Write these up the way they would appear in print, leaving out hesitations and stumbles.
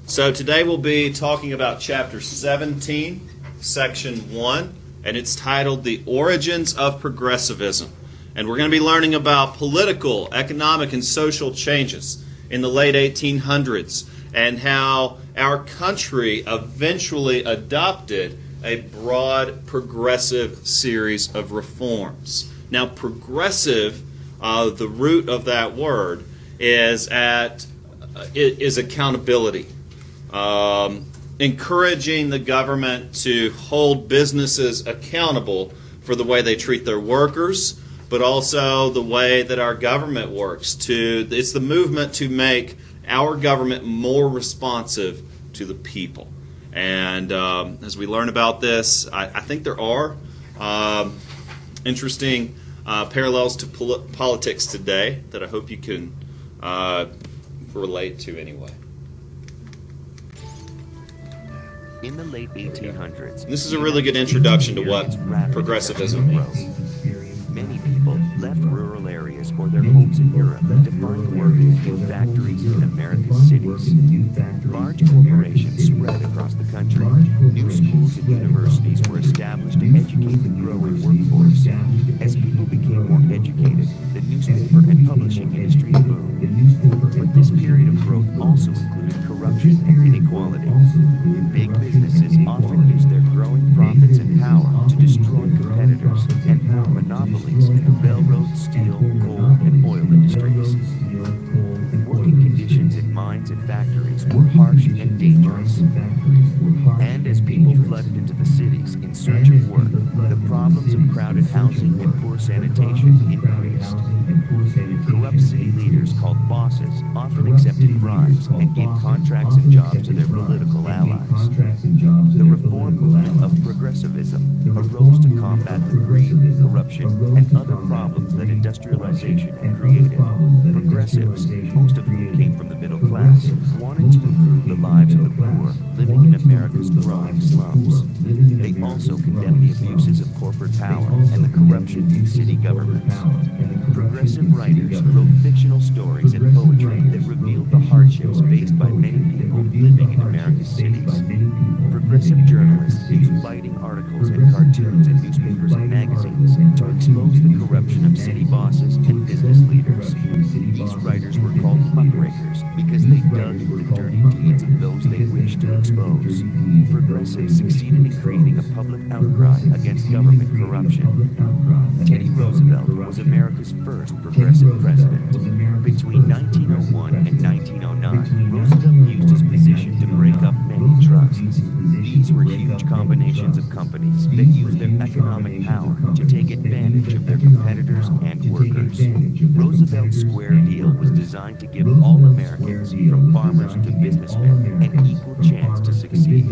So today we'll be talking about chapter 17, section 1, and it's titled The Origins of Progressivism. And we're going to be learning about political, economic, and social changes in the late 1800s and how our country eventually adopted a broad progressive series of reforms. Now, progressive, the root of that word, is accountability. Encouraging the government to hold businesses accountable for the way they treat their workers, but also the way that our government works. It's the movement to make our government more responsive to the people. And as we learn about this, I think there are interesting parallels to politics today that I hope you can relate to anyway. In the late 1800s, this is a really good introduction to what progressivism means. Many people left rural areas or their homes in Europe to find work in new factories in America's cities. Large corporations spread across the country. New schools and universities were established to educate the growing workforce. As people became more educated, the newspaper and publishing industry boomed. But this period of growth also included corruption and inequality. Big businesses often used their growing profits and power to destroy competitors and form monopolies in the railroad, steel, coal, and oil industries. Working conditions in mines and factories were harsh and dangerous. And as people flooded into the cities in search of work, the problems of crowded housing and poor sanitation increased. Corrupt city leaders called bosses often accepted bribes and gave contracts and jobs to their political allies. The reform movement of progressivism arose to combat the greed, corruption, and other problems that industrialization had created. Progressives, most of whom came from the middle class, wanted to improve the lives of the poor living in America's growing slums. They also condemned the abuses of corporate power and the corruption in city governments. Progressive writers wrote fictional stories and poetry that revealed the hardships faced by many people living in America's cities. Progressive journalists used biting articles and cartoons in newspapers and magazines to expose the corruption of city bosses and business leaders. These writers were called muckrakers because they dug into the dirty deeds of those they wished to expose. Progressives succeeded in creating a public outcry against government corruption. Teddy Roosevelt was America's first progressive president. Between 1901 and 1909, Roosevelt used his position to break up many trusts. These were huge combinations of companies that used their economic power to take advantage of their competitors and workers. Roosevelt's Square Deal was designed to give all Americans, from farmers to businessmen, an equal chance to succeed.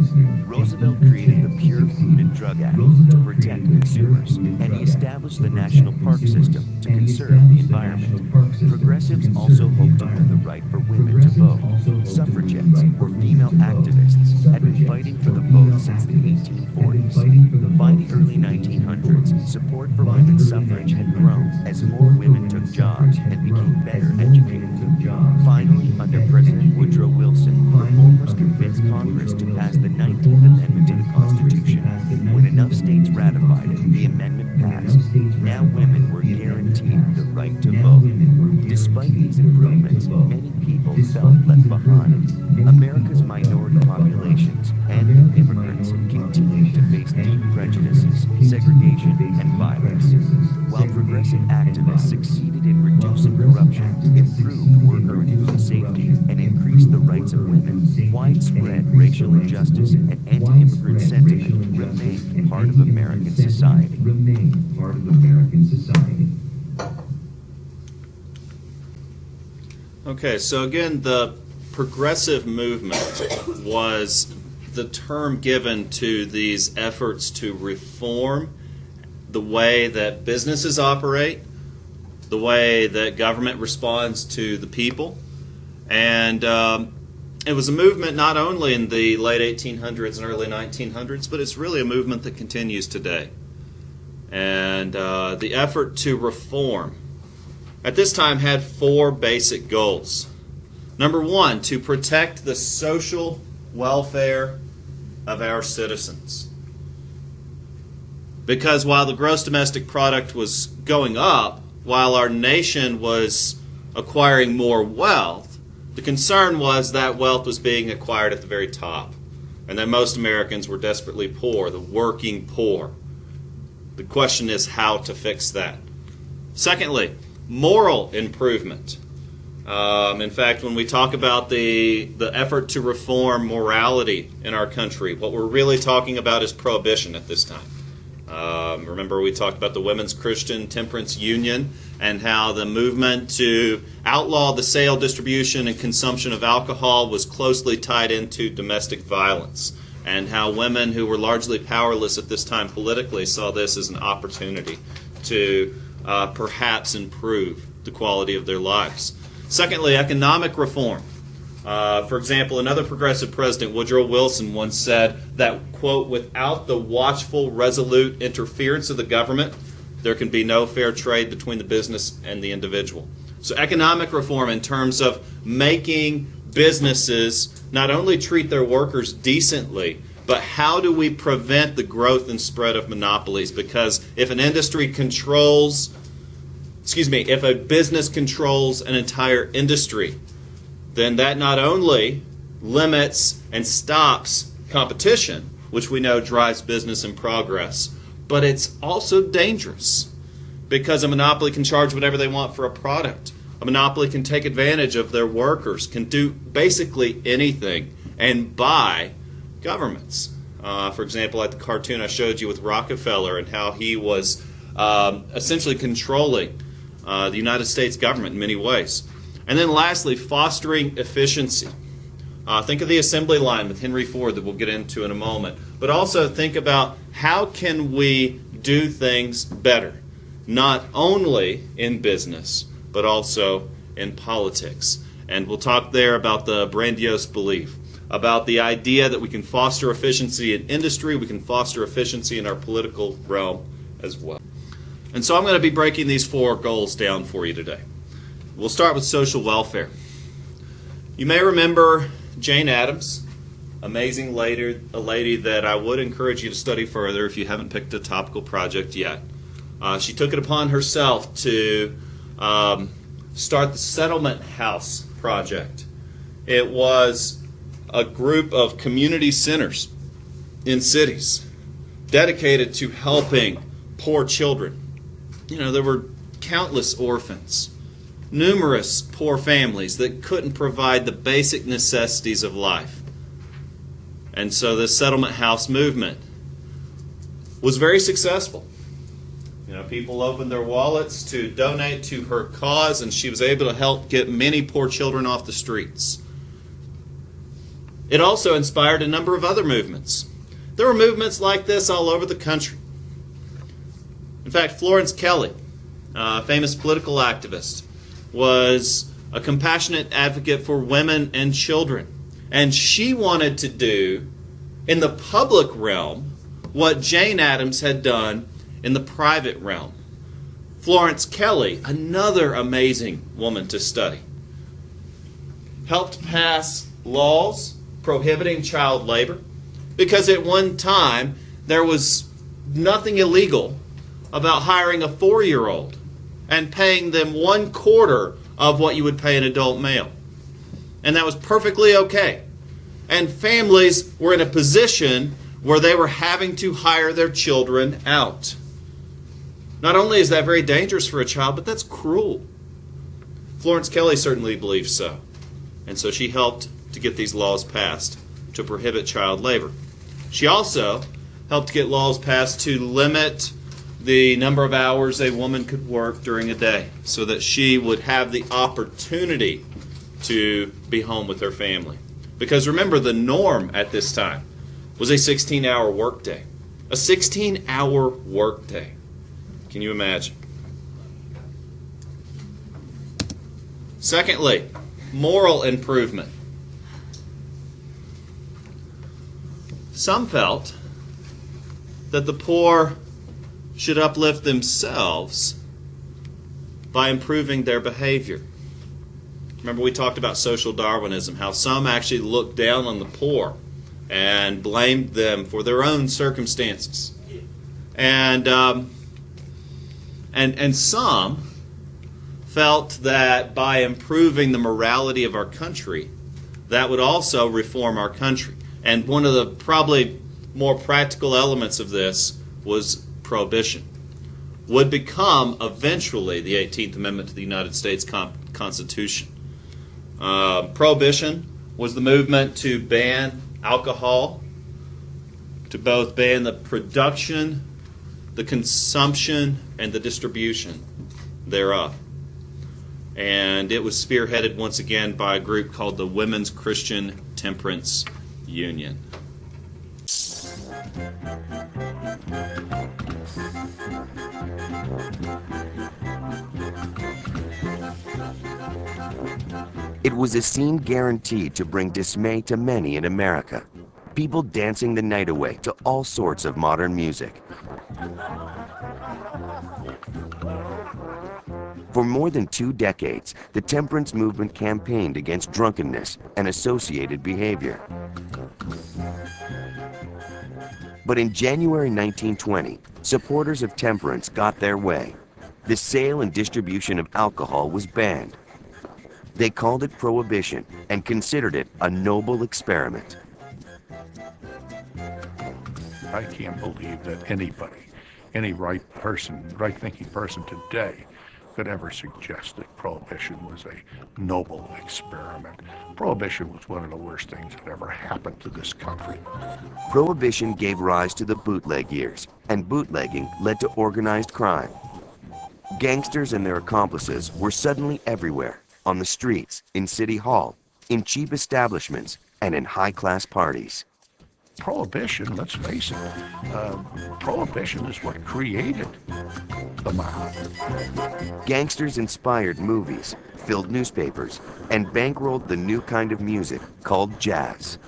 Roosevelt created the Pure Food and Drug Act to protect consumers, and he established the National Park System to conserve the environment. Progressives also hoped to win the right for women to vote. Suffragettes, or female activists, had been fighting for the vote since the 1840s. By the early 1900s, support for women's suffrage had grown as more women took jobs and became better educated. Finally, under President Woodrow Wilson, reformers convinced Congress to pass the 19th Amendment to the Constitution. When enough states ratified it, the amendment passed. Now women were guaranteed the right to vote. Despite these improvements, many people felt left behind. America's minority populations and new immigrants continued to face deep prejudices, segregation, and violence. While progressive activists succeeded in reducing corruption, improved worker and food safety, and increased the rights of women, widespread racial injustice and anti-immigrant sentiment remained part of American society. Okay, so again, the progressive movement was the term given to these efforts to reform the way that businesses operate, the way that government responds to the people. And it was a movement not only in the late 1800s and early 1900s, but it's really a movement that continues today. And the effort to reform at this time had four basic goals. Number one, to protect the social welfare of our citizens. Because while the gross domestic product was going up, while our nation was acquiring more wealth, the concern was that wealth was being acquired at the very top, and that most Americans were desperately poor, the working poor. The question is how to fix that. Secondly, moral improvement. In fact, when we talk about the effort to reform morality in our country, what we're really talking about is prohibition at this time. Remember, we talked about the Women's Christian Temperance Union and how the movement to outlaw the sale, distribution, and consumption of alcohol was closely tied into domestic violence, and how women who were largely powerless at this time politically saw this as an opportunity to perhaps improve the quality of their lives. Secondly, economic reform. For example, another progressive president, Woodrow Wilson, once said that, quote, without the watchful, resolute interference of the government, there can be no fair trade between the business and the individual. So economic reform in terms of making businesses not only treat their workers decently, but how do we prevent the growth and spread of monopolies? Because if an industry controls, if a business controls an entire industry, then that not only limits and stops competition, which we know drives business and progress, but it's also dangerous because a monopoly can charge whatever they want for a product. A monopoly can take advantage of their workers, can do basically anything, and buy governments. For example, like the cartoon I showed you with Rockefeller and how he was essentially controlling the United States government in many ways. And then lastly, fostering efficiency. Think of the assembly line with Henry Ford that we'll get into in a moment. But also think about how can we do things better, not only in business, but also in politics. And we'll talk there about the grandiose belief, about the idea that we can foster efficiency in industry, we can foster efficiency in our political realm as well. And so I'm going to be breaking these 4 goals down for you today. We'll start with social welfare. You may remember Jane Addams, amazing lady, a lady that I would encourage you to study further if you haven't picked a topical project yet. She took it upon herself to start the Settlement House Project. It was a group of community centers in cities dedicated to helping poor children. You know, there were countless orphans, numerous poor families that couldn't provide the basic necessities of life. And so the settlement house movement was very successful. You know, people opened their wallets to donate to her cause, and she was able to help get many poor children off the streets. It also inspired a number of other movements. There were movements like this all over the country. In fact, Florence Kelley, a famous political activist, was a compassionate advocate for women and children. And she wanted to do in the public realm what Jane Addams had done in the private realm. Florence Kelley, another amazing woman to study, helped pass laws prohibiting child labor because at one time there was nothing illegal about hiring a 4-year-old and paying them 1/4 of what you would pay an adult male. And that was perfectly okay. And families were in a position where they were having to hire their children out. Not only is that very dangerous for a child, but that's cruel. Florence Kelley certainly believed so. And so she helped to get these laws passed to prohibit child labor. She also helped get laws passed to limit the number of hours a woman could work during a day so that she would have the opportunity to be home with her family. Because remember, the norm at this time was a 16-hour workday. A 16-hour workday. Can you imagine? Secondly, moral improvement. Some felt that the poor should uplift themselves by improving their behavior. Remember we talked about social Darwinism, how some actually looked down on the poor and blamed them for their own circumstances. And some felt that by improving the morality of our country, that would also reform our country. And one of the probably more practical elements of this was prohibition. Would become eventually the 18th Amendment to the United States Constitution. Prohibition was the movement to ban alcohol, to both ban the production, the consumption, and the distribution thereof. And it was spearheaded once again by a group called the Women's Christian Temperance Union. It was a scene guaranteed to bring dismay to many in America. People dancing the night away to all sorts of modern music. For more than 2 decades, the temperance movement campaigned against drunkenness and associated behavior. But in January 1920, supporters of temperance got their way. The sale and distribution of alcohol was banned. They called it prohibition and considered it a noble experiment. I can't believe that anybody, any right-thinking person today could ever suggest that prohibition was a noble experiment. Prohibition was one of the worst things that ever happened to this country. Prohibition gave rise to the bootleg years, and bootlegging led to organized crime. Gangsters and their accomplices were suddenly everywhere, on the streets, in City Hall, in cheap establishments, and in high-class parties. Prohibition, let's face it, prohibition is what created the mob. Gangsters inspired movies, filled newspapers, and bankrolled the new kind of music called jazz.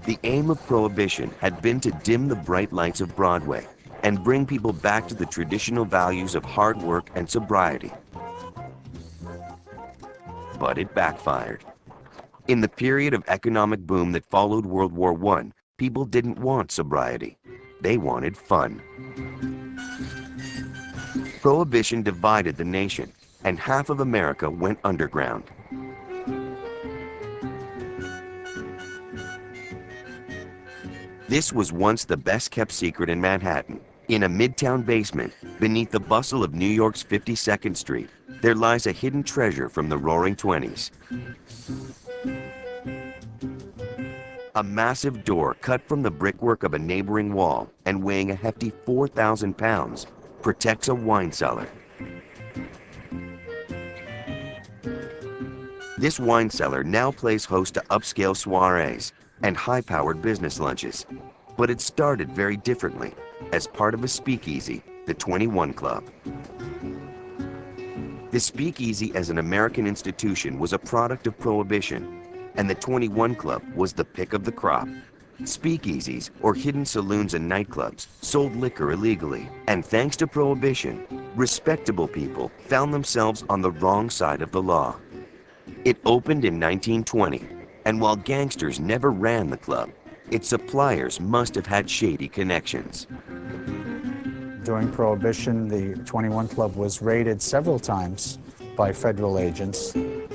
The aim of prohibition had been to dim the bright lights of Broadway and bring people back to the traditional values of hard work and sobriety. But it backfired. In the period of economic boom that followed World War I, people didn't want sobriety. They wanted fun. Prohibition divided the nation, and half of America went underground. This was once the best-kept secret in Manhattan. In a midtown basement, beneath the bustle of New York's 52nd Street, there lies a hidden treasure from the Roaring '20s. A massive door cut from the brickwork of a neighboring wall and weighing a hefty 4,000 pounds protects a wine cellar. This wine cellar now plays host to upscale soirees and high-powered business lunches. But it started very differently, as part of a speakeasy, the 21 Club. The speakeasy as an American institution was a product of Prohibition, and the 21 Club was the pick of the crop. Speakeasies, or hidden saloons and nightclubs, sold liquor illegally, and thanks to Prohibition, respectable people found themselves on the wrong side of the law. It opened in 1920, and while gangsters never ran the club, its suppliers must have had shady connections. During Prohibition, the 21 Club was raided several times by federal agents.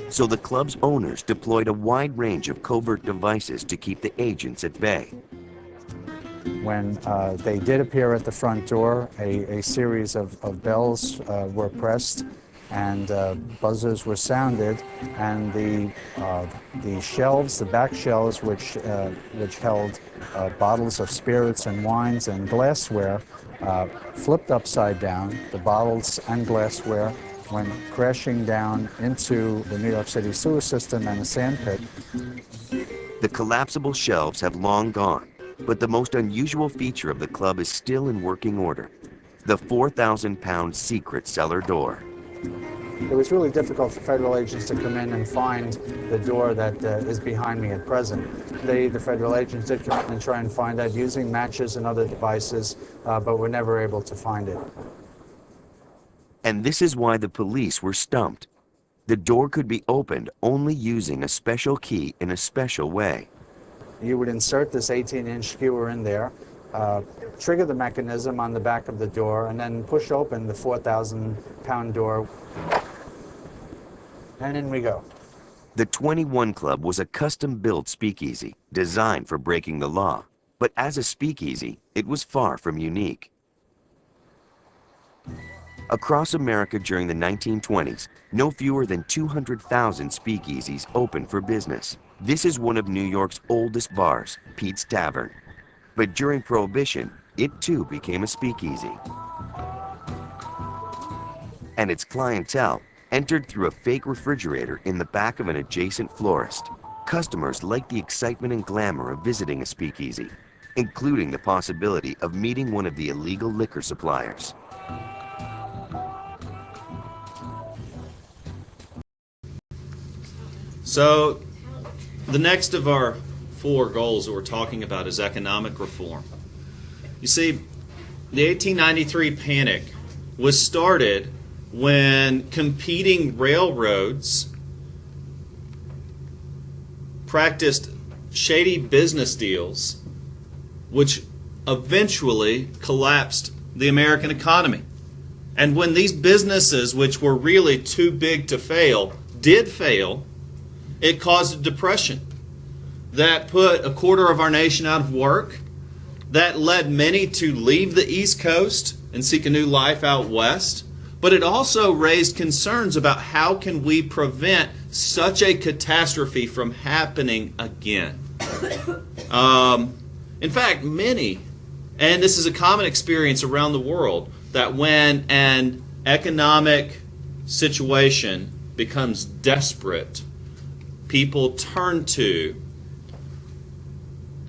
So the club's owners deployed a wide range of covert devices to keep the agents at bay. When they did appear at the front door, a series of bells were pressed and buzzers were sounded, and the shelves, the back shelves, which held bottles of spirits and wines and glassware, flipped upside down. The bottles and glassware went crashing down into the New York City sewer system and a sand pit. The collapsible shelves have long gone, but the most unusual feature of the club is still in working order: the 4,000-pound secret cellar door. It was really difficult for federal agents to come in and find the door that is behind me at present. The federal agents did come in and try and find that using matches and other devices, but were never able to find it. And this is why the police were stumped. The door could be opened only using a special key in a special way. You would insert this 18-inch skewer in there, trigger the mechanism on the back of the door, and then push open the 4,000-pound door. And in we go. The 21 Club was a custom-built speakeasy designed for breaking the law. But as a speakeasy, it was far from unique. Across America during the 1920s, no fewer than 200,000 speakeasies opened for business. This is one of New York's oldest bars, Pete's Tavern. But during Prohibition, it too became a speakeasy. And its clientele entered through a fake refrigerator in the back of an adjacent florist. Customers liked the excitement and glamour of visiting a speakeasy, including the possibility of meeting one of the illegal liquor suppliers. So, the next of our 4 goals that we're talking about is economic reform. You see, the 1893 panic was started when competing railroads practiced shady business deals, which eventually collapsed the American economy. And when these businesses, which were really too big to fail, did fail, it caused a depression that put a quarter of our nation out of work, that led many to leave the East Coast and seek a new life out west. But it also raised concerns about how can we prevent such a catastrophe from happening again. In fact, many, and this is a common experience around the world, that when an economic situation becomes desperate, people turn to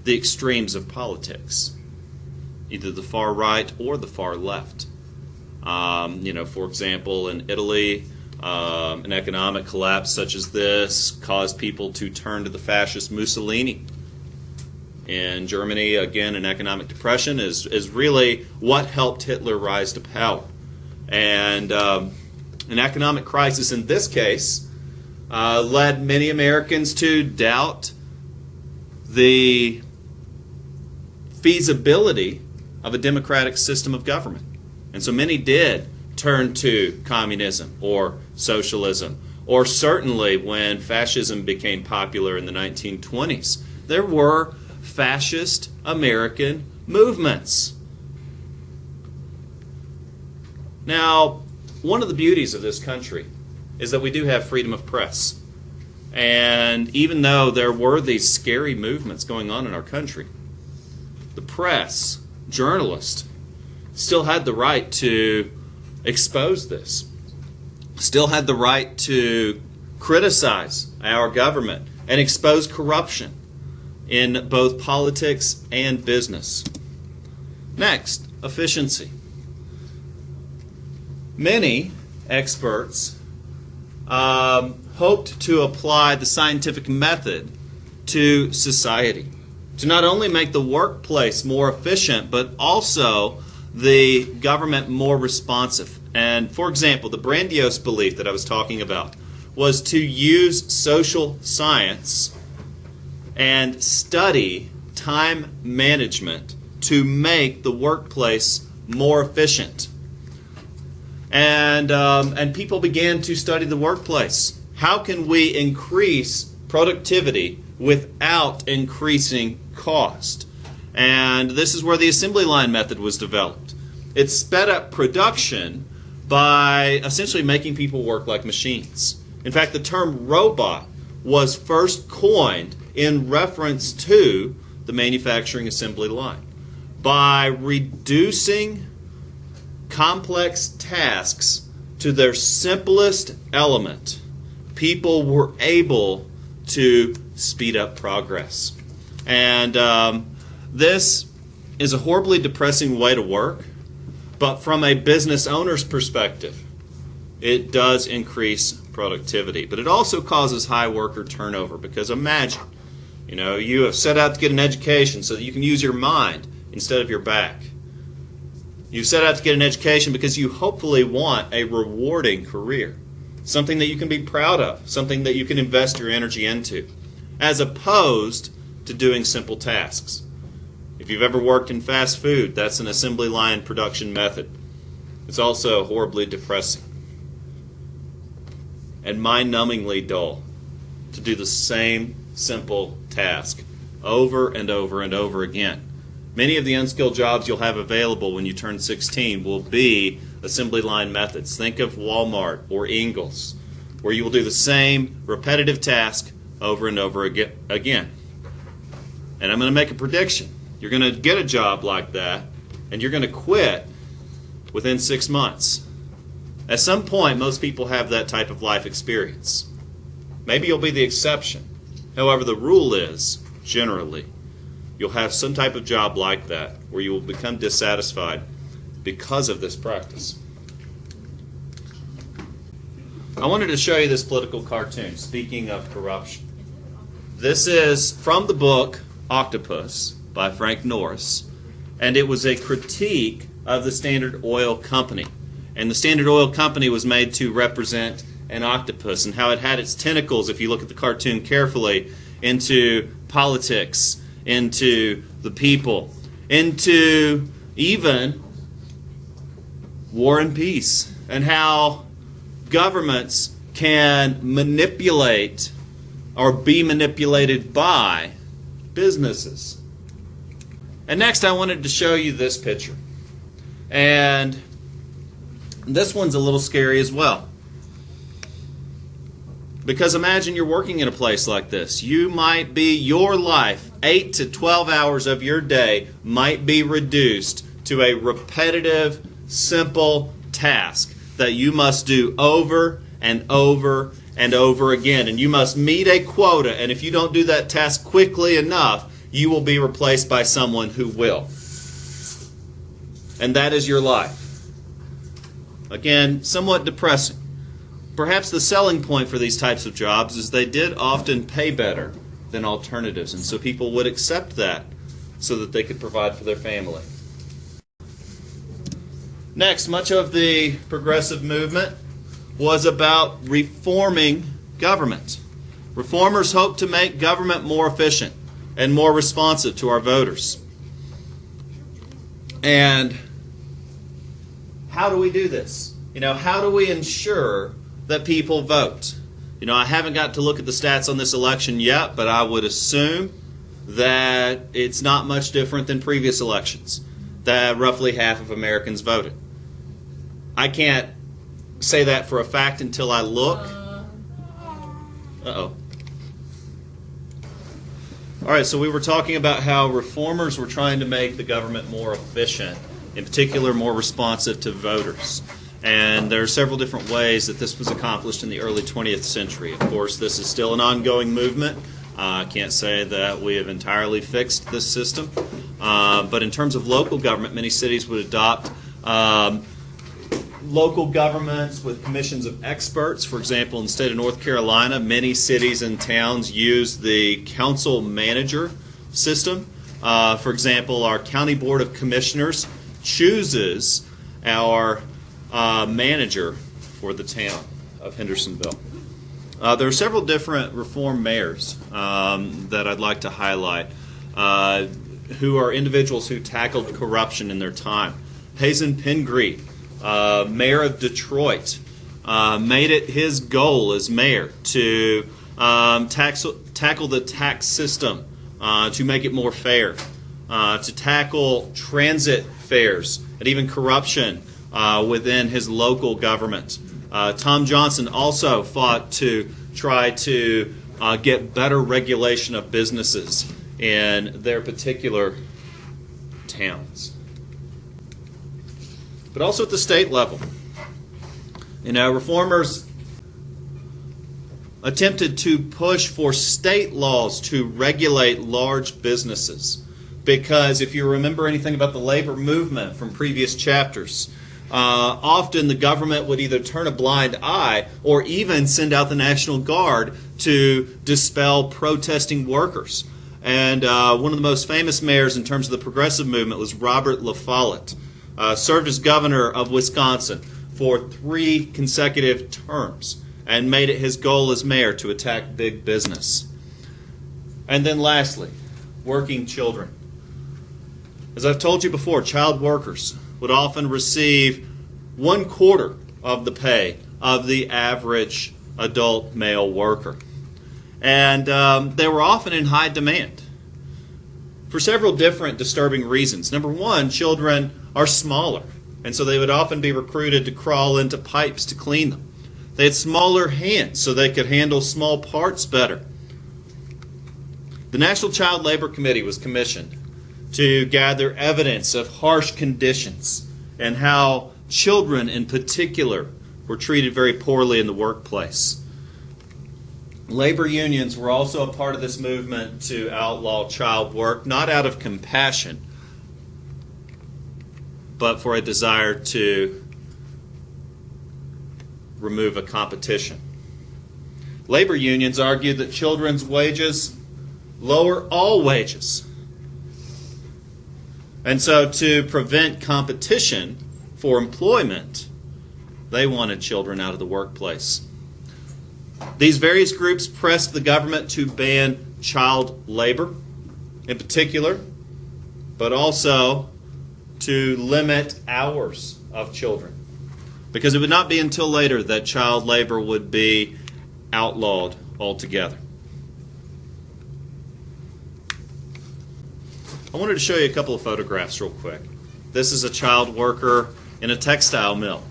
the extremes of politics, either the far right or the far left. For example, in Italy, an economic collapse such as this caused people to turn to the fascist Mussolini. In Germany, again, an economic depression is really what helped Hitler rise to power. And an economic crisis in this case led many Americans to doubt the feasibility of a democratic system of government. And so many did turn to communism or socialism, or certainly when fascism became popular in the 1920s, there were fascist American movements. Now, one of the beauties of this country is that we do have freedom of press. And even though there were these scary movements going on in our country, the press, journalists, still had the right to expose this, still had the right to criticize our government and expose corruption in both politics and business. Next, efficiency. Many experts hoped to apply the scientific method to society, to not only make the workplace more efficient, but also the government more responsive. And for example, the grandiose belief that I was talking about was to use social science and study time management to make the workplace more efficient. And people began to study the workplace. How can we increase productivity without increasing cost? And this is where the assembly line method was developed. It sped up production by essentially making people work like machines. In fact, the term robot was first coined in reference to the manufacturing assembly line. By reducing complex tasks to their simplest element, people were able to speed up progress. And this is a horribly depressing way to work, but from a business owner's perspective, it does increase productivity. But it also causes high worker turnover, because imagine, you have set out to get an education so that you can use your mind instead of your back. You set out to get an education because you hopefully want a rewarding career, something that you can be proud of, something that you can invest your energy into, as opposed to doing simple tasks. If you've ever worked in fast food, that's an assembly line production method. It's also horribly depressing and mind-numbingly dull to do the same simple task over and over and over again. Many of the unskilled jobs you'll have available when you turn 16 will be assembly line methods. Think of Walmart or Ingalls, where you will do the same repetitive task over and over again. And I'm going to make a prediction. You're going to get a job like that, and you're going to quit within 6 months. At some point, most people have that type of life experience. Maybe you'll be the exception. However, the rule is, generally, you'll have some type of job like that where you will become dissatisfied because of this practice. I wanted to show you this political cartoon, speaking of corruption. This is from the book Octopus by Frank Norris, and it was a critique of the Standard Oil Company. And the Standard Oil Company was made to represent an octopus and how it had its tentacles, if you look at the cartoon carefully, into politics, into the people, into even war and peace, and how governments can manipulate or be manipulated by businesses. And next I wanted to show you this picture. And this one's a little scary as well. Because imagine you're working in a place like this. You might be, your life, 8 to 12 hours of your day might be reduced to a repetitive, simple task that you must do over and over and over again. And you must meet a quota, and if you don't do that task quickly enough, you will be replaced by someone who will. And that is your life. Again, somewhat depressing. Perhaps the selling point for these types of jobs is they did often pay better than alternatives, and so people would accept that so that they could provide for their family. Next, much of the progressive movement was about reforming government. Reformers hoped to make government more efficient and more responsive to our voters. And how do we do this? How do we ensure that people vote? I haven't got to look at the stats on this election yet, but I would assume that it's not much different than previous elections, that roughly half of Americans voted. I can't say that for a fact until I look. Uh-oh. All right, so we were talking about how reformers were trying to make the government more efficient, in particular more responsive to voters. And there are several different ways that this was accomplished in the early 20th century. Of course, this is still an ongoing movement. I can't say that we have entirely fixed this system. But in terms of local government, many cities would adopt local governments with commissions of experts. For example, in the state of North Carolina, many cities and towns use the council manager system. For example, our county board of commissioners chooses our manager for the town of Hendersonville. There are several different reform mayors that I'd like to highlight who are individuals who tackled corruption in their time. Hazen Pingree, mayor of Detroit, made it his goal as mayor to tackle the tax system, to make it more fair, to tackle transit fares and even corruption within his local government. Tom Johnson also fought to try to get better regulation of businesses in their particular towns. But also at the state level. Reformers attempted to push for state laws to regulate large businesses. Because if you remember anything about the labor movement from previous chapters, often the government would either turn a blind eye or even send out the National Guard to dispel protesting workers. And one of the most famous mayors in terms of the progressive movement was Robert La Follette. served as governor of Wisconsin for 3 consecutive terms and made it his goal as mayor to attack big business. And then lastly, working children. As I've told you before, child workers would often receive 1/4 of the pay of the average adult male worker. And they were often in high demand for several different disturbing reasons. Number one, children are smaller, and so they would often be recruited to crawl into pipes to clean them. They had smaller hands, so they could handle small parts better. The National Child Labor Committee was commissioned to gather evidence of harsh conditions and how children in particular were treated very poorly in the workplace. Labor unions were also a part of this movement to outlaw child work, not out of compassion, but for a desire to remove a competition. Labor unions argued that children's wages lower all wages. And so to prevent competition for employment, they wanted children out of the workplace. These various groups pressed the government to ban child labor in particular, but also to limit hours of children, because it would not be until later that child labor would be outlawed altogether. I wanted to show you a couple of photographs real quick. This is a child worker in a textile mill.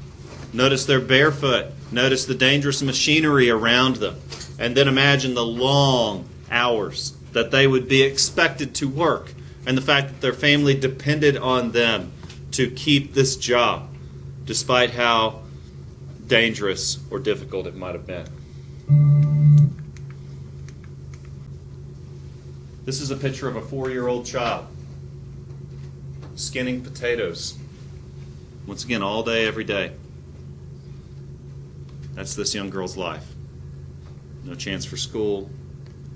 Notice they're barefoot. Notice the dangerous machinery around them. And then imagine the long hours that they would be expected to work, and the fact that their family depended on them to keep this job, despite how dangerous or difficult it might have been. This is a picture of a 4-year-old child skinning potatoes. Once again, all day, every day. That's this young girl's life. No chance for school.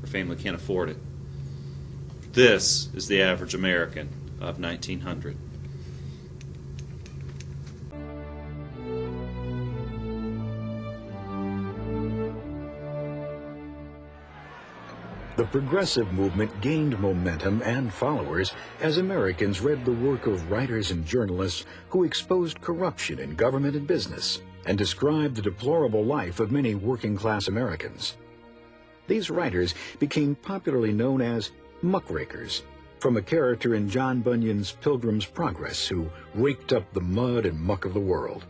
Her family can't afford it. This is the average American of 1900. The progressive movement gained momentum and followers as Americans read the work of writers and journalists who exposed corruption in government and business and described the deplorable life of many working-class Americans. These writers became popularly known as muckrakers, from a character in John Bunyan's Pilgrim's Progress who raked up the mud and muck of the world.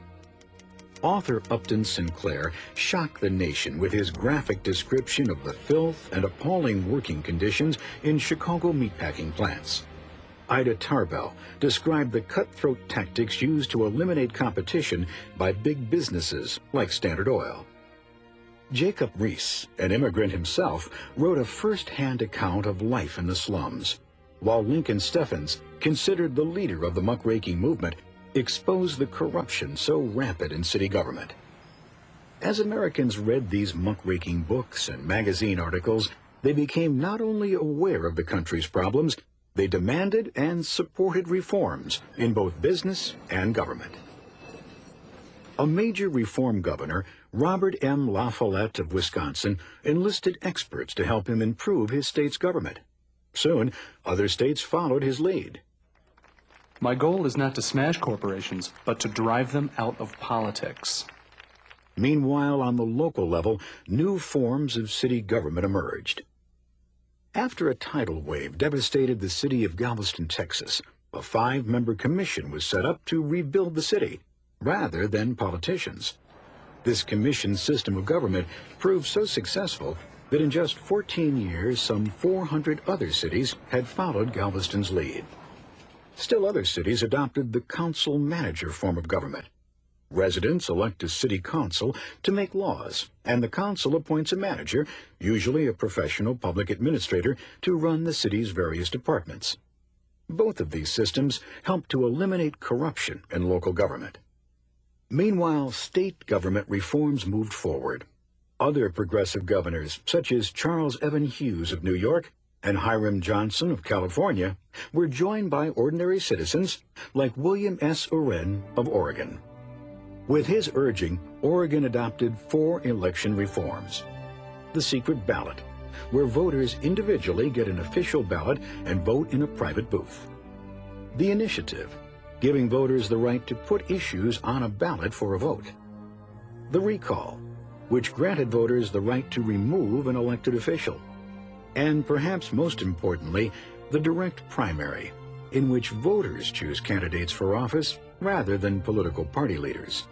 Author Upton Sinclair shocked the nation with his graphic description of the filth and appalling working conditions in Chicago meatpacking plants. Ida Tarbell described the cutthroat tactics used to eliminate competition by big businesses like Standard Oil. Jacob Riis, an immigrant himself, wrote a first-hand account of life in the slums, while Lincoln Steffens, considered the leader of the muckraking movement, exposed the corruption so rampant in city government. As Americans read these muckraking books and magazine articles, they became not only aware of the country's problems, they demanded and supported reforms in both business and government. A major reform governor, Robert M. La Follette of Wisconsin, enlisted experts to help him improve his state's government. Soon, other states followed his lead. My goal is not to smash corporations, but to drive them out of politics. Meanwhile, on the local level, new forms of city government emerged. After a tidal wave devastated the city of Galveston, Texas, a 5-member commission was set up to rebuild the city, rather than politicians. This commission system of government proved so successful that in just 14 years, some 400 other cities had followed Galveston's lead. Still other cities adopted the council-manager form of government. Residents elect a city council to make laws, and the council appoints a manager, usually a professional public administrator, to run the city's various departments. Both of these systems help to eliminate corruption in local government. Meanwhile, state government reforms moved forward. Other progressive governors, such as Charles Evan Hughes of New York, and Hiram Johnson of California were joined by ordinary citizens like William S. Uren of Oregon. With his urging, Oregon adopted 4 election reforms. The secret ballot, where voters individually get an official ballot and vote in a private booth. The initiative, giving voters the right to put issues on a ballot for a vote. The recall, which granted voters the right to remove an elected official. And perhaps most importantly, the direct primary, in which voters choose candidates for office rather than political party leaders.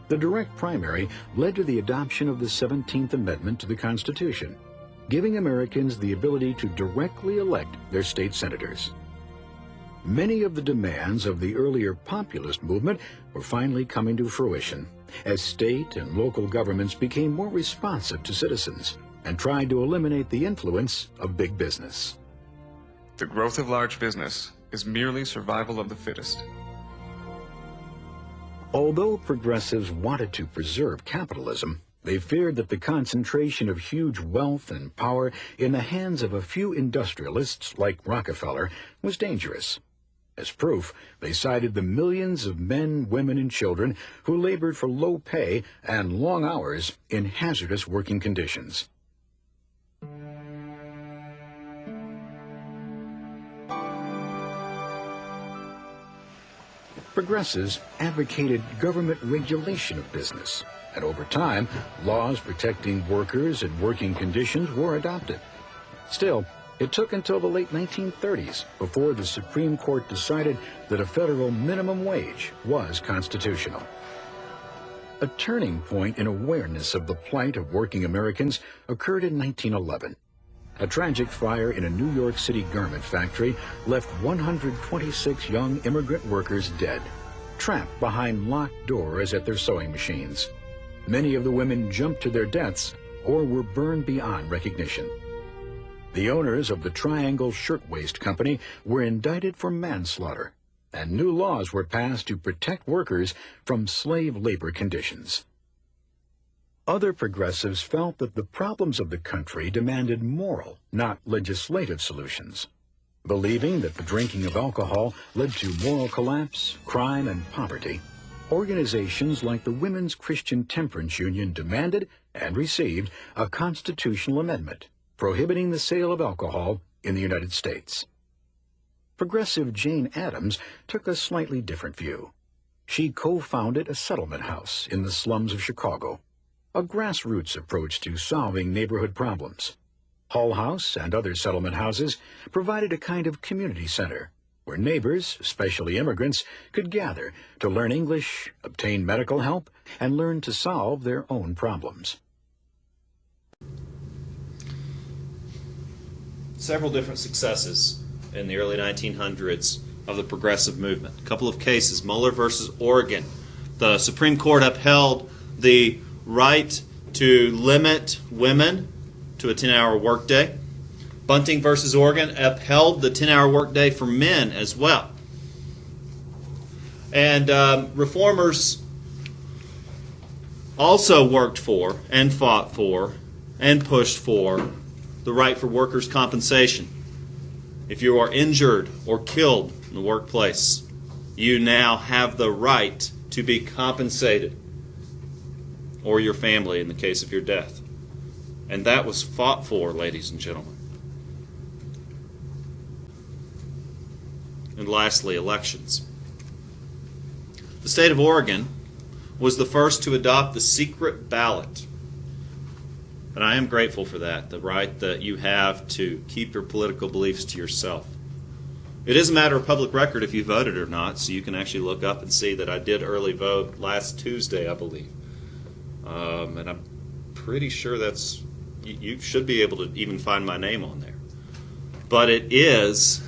The direct primary led to the adoption of the 17th Amendment to the Constitution, giving Americans the ability to directly elect their state senators. Many of the demands of the earlier populist movement were finally coming to fruition as state and local governments became more responsive to citizens and tried to eliminate the influence of big business. The growth of large business is merely survival of the fittest. Although progressives wanted to preserve capitalism, they feared that the concentration of huge wealth and power in the hands of a few industrialists like Rockefeller was dangerous. As proof, they cited the millions of men, women, and children who labored for low pay and long hours in hazardous working conditions. Progressives advocated government regulation of business, and over time, laws protecting workers and working conditions were adopted. Still, it took until the late 1930s before the Supreme Court decided that a federal minimum wage was constitutional. A turning point in awareness of the plight of working Americans occurred in 1911. A tragic fire in a New York City garment factory left 126 young immigrant workers dead, trapped behind locked doors at their sewing machines. Many of the women jumped to their deaths or were burned beyond recognition. The owners of the Triangle Shirtwaist Company were indicted for manslaughter, and new laws were passed to protect workers from slave labor conditions. Other progressives felt that the problems of the country demanded moral, not legislative solutions. Believing that the drinking of alcohol led to moral collapse, crime, and poverty, organizations like the Women's Christian Temperance Union demanded and received a constitutional amendment prohibiting the sale of alcohol in the United States. Progressive Jane Addams took a slightly different view. She co-founded a settlement house in the slums of Chicago, a grassroots approach to solving neighborhood problems. Hull House and other settlement houses provided a kind of community center where neighbors, especially immigrants, could gather to learn English, obtain medical help, and learn to solve their own problems. Several different successes in the early 1900s of the progressive movement. A couple of cases, Muller versus Oregon. The Supreme Court upheld the right to limit women to a 10-hour workday. Bunting versus Oregon upheld the 10-hour workday for men as well. And reformers also worked for and fought for and pushed for the right for workers' compensation. If you are injured or killed in the workplace, you now have the right to be compensated, or your family in the case of your death. And that was fought for, ladies and gentlemen. And lastly, elections. The state of Oregon was the first to adopt the secret ballot. And I am grateful for that, the right that you have to keep your political beliefs to yourself. It is a matter of public record if you voted or not, so you can actually look up and see that I did early vote last Tuesday, I believe. And I'm pretty sure that's, you should be able to even find my name on there. But it is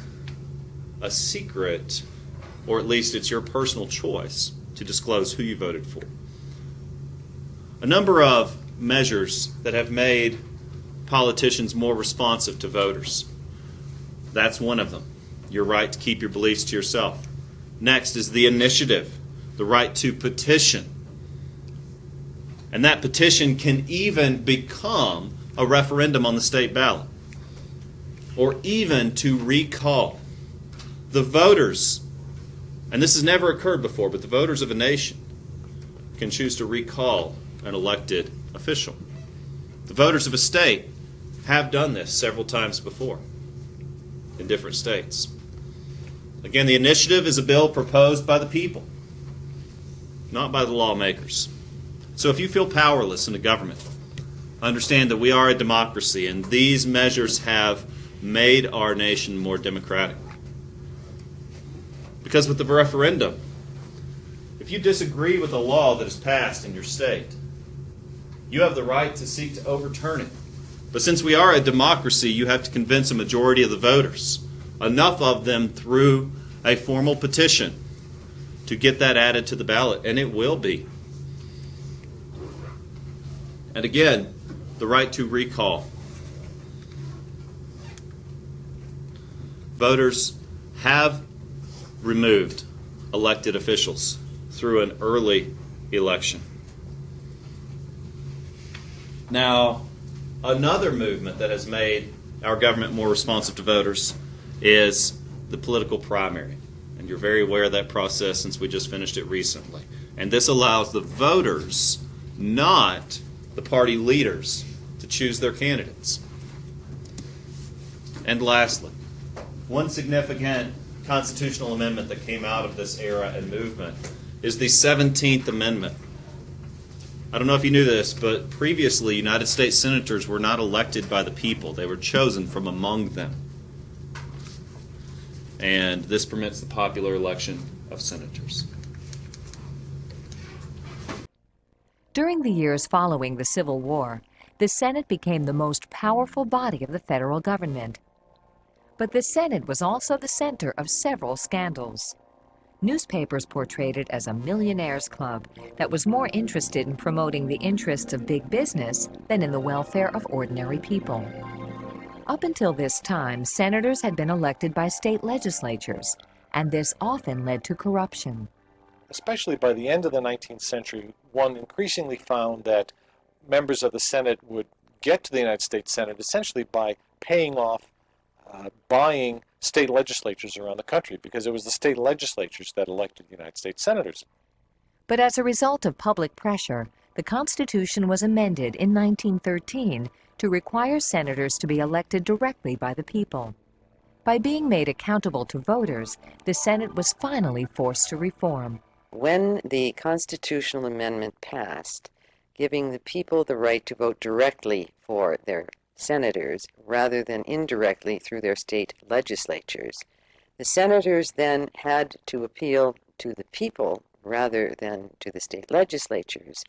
a secret, or at least it's your personal choice to disclose who you voted for. A number of measures that have made politicians more responsive to voters. That's one of them. Your right to keep your beliefs to yourself. Next is the initiative, the right to petition. And that petition can even become a referendum on the state ballot. or even to recall. The voters, and this has never occurred before, but the voters of a nation can choose to recall an elected official. The voters of a state have done this several times before in different states. Again, the initiative is a bill proposed by the people, not by the lawmakers. So if you feel powerless in the government, understand that we are a democracy, and these measures have made our nation more democratic. Because with the referendum, if you disagree with a law that is passed in your state, you have the right to seek to overturn it. But since we are a democracy, you have to convince a majority of the voters, enough of them through a formal petition, to get that added to the ballot, and it will be. And again, the right to recall. Voters have removed elected officials through an early election. Now, another movement that has made our government more responsive to voters is the political primary. And you're very aware of that process since we just finished it recently. And this allows the voters, not the party leaders, to choose their candidates. And lastly, one significant constitutional amendment that came out of this era and movement is the 17th Amendment. I don't know if you knew this, but previously United States senators were not elected by the people. They were chosen from among them. And this permits the popular election of senators. During the years following the Civil War, the Senate became the most powerful body of the federal government. But the Senate was also the center of several scandals. Newspapers portrayed it as a millionaire's club that was more interested in promoting the interests of big business than in the welfare of ordinary people. Up until this time, senators had been elected by state legislatures, and this often led to corruption. Especially by the end of the 19th century, one increasingly found that members of the Senate would get to the United States Senate essentially by paying off buying state legislatures around the country, because it was the state legislatures that elected United States senators. But as a result of public pressure, the Constitution was amended in 1913 to require senators to be elected directly by the people. By being made accountable to voters, the Senate was finally forced to reform. When the constitutional amendment passed, giving the people the right to vote directly for their senators rather than indirectly through their state legislatures, the senators then had to appeal to the people rather than to the state legislatures,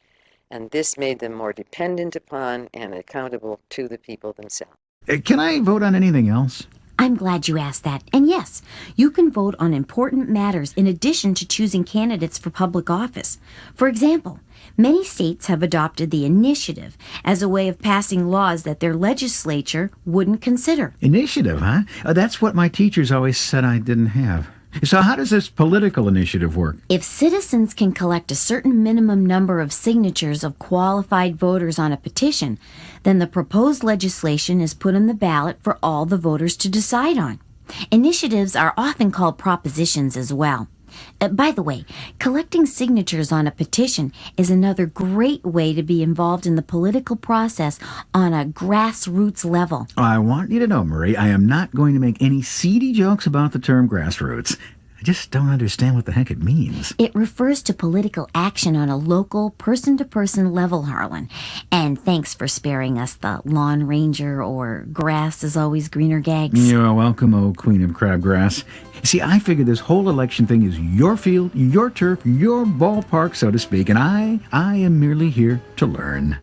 and this made them more dependent upon and accountable to the people themselves. Can I vote on anything else? I'm glad you asked that. And yes, you can vote on important matters in addition to choosing candidates for public office. For example, many states have adopted the initiative as a way of passing laws that their legislature wouldn't consider. Initiative, huh? That's what my teachers always said I didn't have. So how does this political initiative work? If citizens can collect a certain minimum number of signatures of qualified voters on a petition, then the proposed legislation is put on the ballot for all the voters to decide on. Initiatives are often called propositions as well. By the way, collecting signatures on a petition is another great way to be involved in the political process on a grassroots level. I want you to know, Marie, I am not going to make any seedy jokes about the term grassroots. I just don't understand what the heck it means. It refers to political action on a local, person-to-person level, Harlan. And thanks for sparing us the lawn ranger or grass is always greener gags. You're welcome, oh queen of crabgrass. See, I figure this whole election thing is your field, your turf, your ballpark, so to speak, and I am merely here to learn.